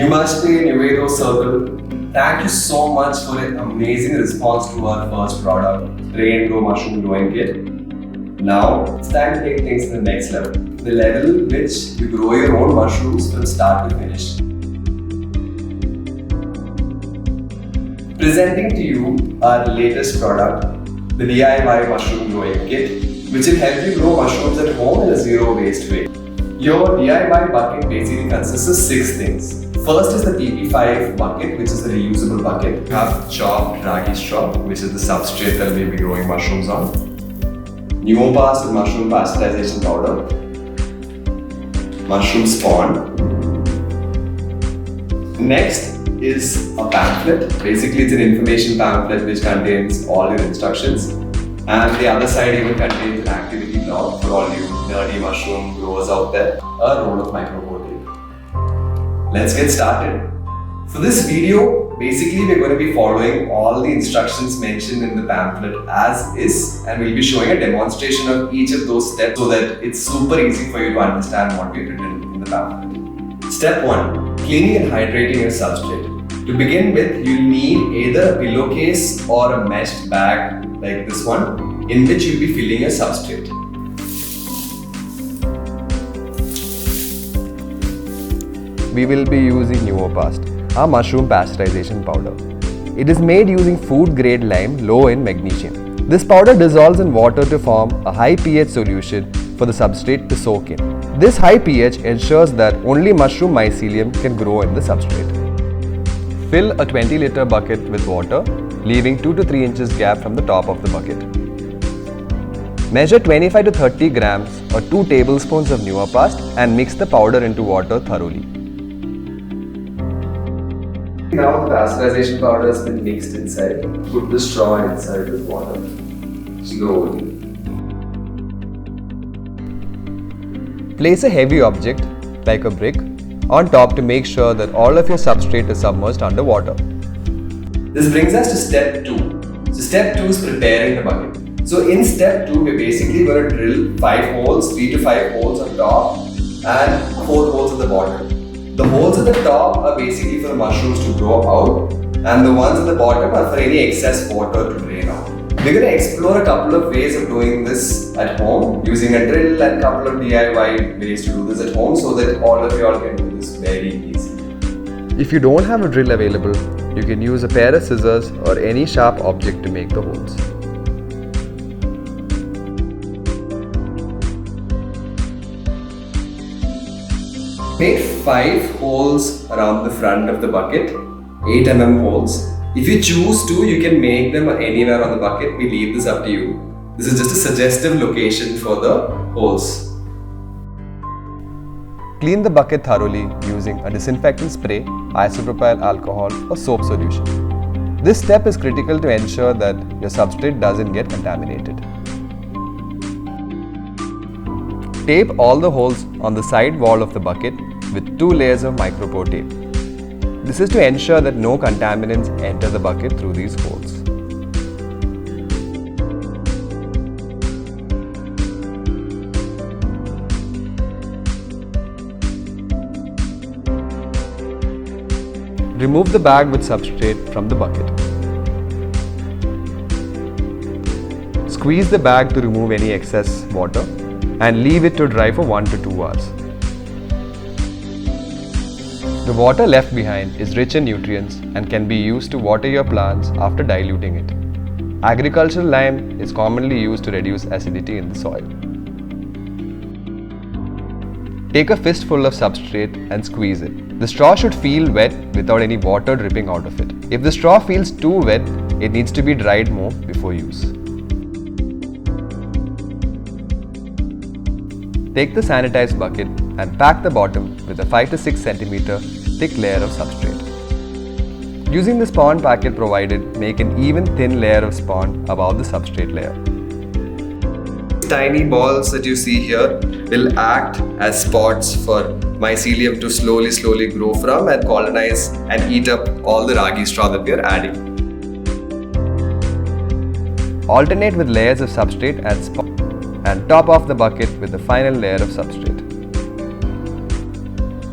You must be in Nuvedo circle. Thank you so much for an amazing response to our first product, Spray and Grow Mushroom Growing Kit. Now, it's time to take things to the next level. The level in which you grow your own mushrooms from start to finish. Presenting to you our latest product, the DIY Mushroom Growing Kit, which will help you grow mushrooms at home in a zero waste way. Your DIY bucket basically consists of 6 things. First is the PP5 bucket, which is a reusable bucket. You have chopped ragi straw, which is the substrate that we'll be growing mushrooms on. Nuvedo with mushroom pasteurization powder. Mushroom spawn. Next is a pamphlet. Basically, it's an information pamphlet which contains all your instructions. And the other side even contains an activity log for all you nerdy mushroom growers out there. A roll of microcore tape. Let's get started. For this video, basically we're going to be following all the instructions mentioned in the pamphlet as is, and we'll be showing a demonstration of each of those steps so that it's super easy for you to understand what we've written in the pamphlet. Step 1. Cleaning and hydrating your substrate. To begin with, you'll need either a pillowcase or a meshed bag like this one, in which you'll be filling your substrate. We will be using Nuvedo, our mushroom pasteurization powder. It is made using food grade lime low in magnesium. This powder dissolves in water to form a high pH solution for the substrate to soak in. This high pH ensures that only mushroom mycelium can grow in the substrate. Fill a 20-liter bucket with water, leaving 2 to 3 inches gap from the top of the bucket. Measure 25 to 30 grams or 2 tablespoons of Nuvedo and mix the powder into water thoroughly. Now the pasteurization powder has been mixed inside. Put the straw inside with water. Slowly. Place a heavy object, like a brick, on top to make sure that all of your substrate is submerged under water. This brings us to step 2. So step 2 is preparing the bucket. So in step 2, we're basically going to drill 5 holes, 3 to 5 holes on top and 4 holes at the bottom. The holes at the top are basically for the mushrooms to grow out, and the ones at the bottom are for any excess water to drain out. We're going to explore a couple of ways of doing this at home, using a drill and a couple of DIY ways to do this at home so that all of you all can do this very easily. If you don't have a drill available, you can use a pair of scissors or any sharp object to make the holes. Make 5 holes around the front of the bucket, 8 mm holes. If you choose to, you can make them anywhere on the bucket. We leave this up to you. This is just a suggestive location for the holes. Clean the bucket thoroughly using a disinfectant spray, isopropyl alcohol or soap solution. This step is critical to ensure that your substrate doesn't get contaminated. Tape all the holes on the side wall of the bucket with 2 layers of micropore tape. This is to ensure that no contaminants enter the bucket through these holes. Remove the bag with substrate from the bucket. Squeeze the bag to remove any excess water and leave it to dry for 1 to 2 hours. The water left behind is rich in nutrients and can be used to water your plants after diluting it. Agricultural lime is commonly used to reduce acidity in the soil. Take a fistful of substrate and squeeze it. The straw should feel wet without any water dripping out of it. If the straw feels too wet, it needs to be dried more before use. Take the sanitized bucket and pack the bottom with a 5 to 6 cm thick layer of substrate. Using the spawn packet provided, make an even thin layer of spawn above the substrate layer. Tiny balls that you see here will act as spots for mycelium to slowly grow from and colonize and eat up all the ragi straw that we are adding. Alternate with layers of substrate and spawn and top off the bucket with the final layer of substrate.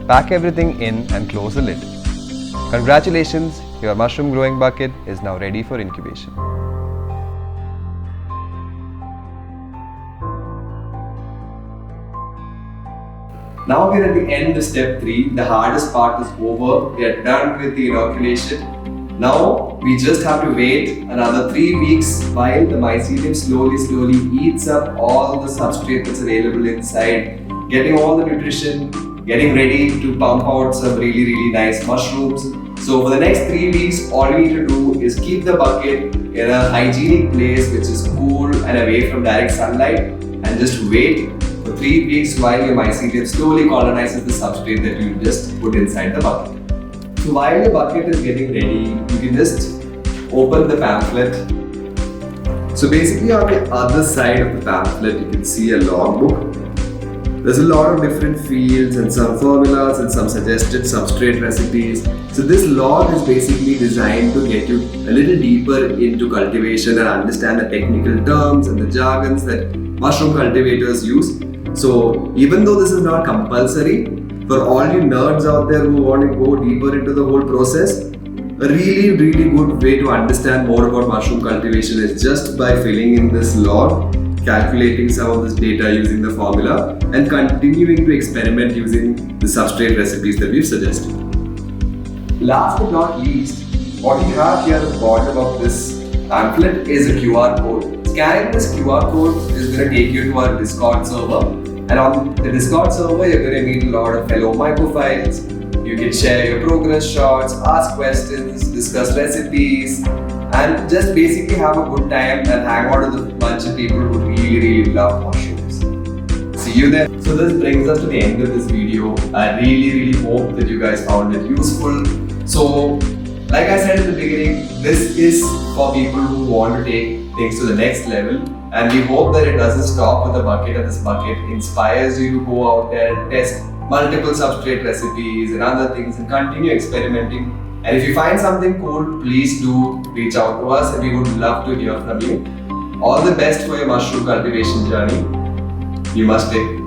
Pack everything in and close the lid. Congratulations, your mushroom growing bucket is now ready for incubation. Now we're at the end of step 3. The hardest part is over. We are done with the inoculation. Now we just have to wait another 3 weeks while the mycelium slowly eats up all the substrate that's available inside, getting all the nutrition, getting ready to pump out some really nice mushrooms. So for the next 3 weeks, all you need to do is keep the bucket in a hygienic place which is cool and away from direct sunlight, and just wait for 3 weeks while your mycelium slowly colonizes the substrate that you just put inside the bucket. So while your bucket is getting ready, you can just open the pamphlet. So basically on the other side of the pamphlet, you can see a logbook. There's a lot of different fields and some formulas and some suggested substrate recipes. So this log is basically designed to get you a little deeper into cultivation and understand the technical terms and the jargons that mushroom cultivators use. So even though this is not compulsory, for all you nerds out there who want to go deeper into the whole process, a really good way to understand more about mushroom cultivation is just by filling in this log, calculating some of this data using the formula, and continuing to experiment using the substrate recipes that we've suggested. Last but not least, what we have here at the bottom of this pamphlet is a QR code. Scanning this QR code is going to take you to our Discord server. And on the Discord server, you're going to meet a lot of fellow mycophiles. You can share your progress shots, ask questions, discuss recipes, and just basically have a good time and hang out with a bunch of people who really love mushrooms. See you there. So this brings us to the end of this video. I really hope that you guys found it useful. So, like I said in the beginning, this is for people who want to take things to the next level. And we hope that it doesn't stop with the bucket, and this bucket inspires you to go out there and test multiple substrate recipes and other things and continue experimenting. And if you find something cool, please do reach out to us, and we would love to hear from you. All the best for your mushroom cultivation journey. You must take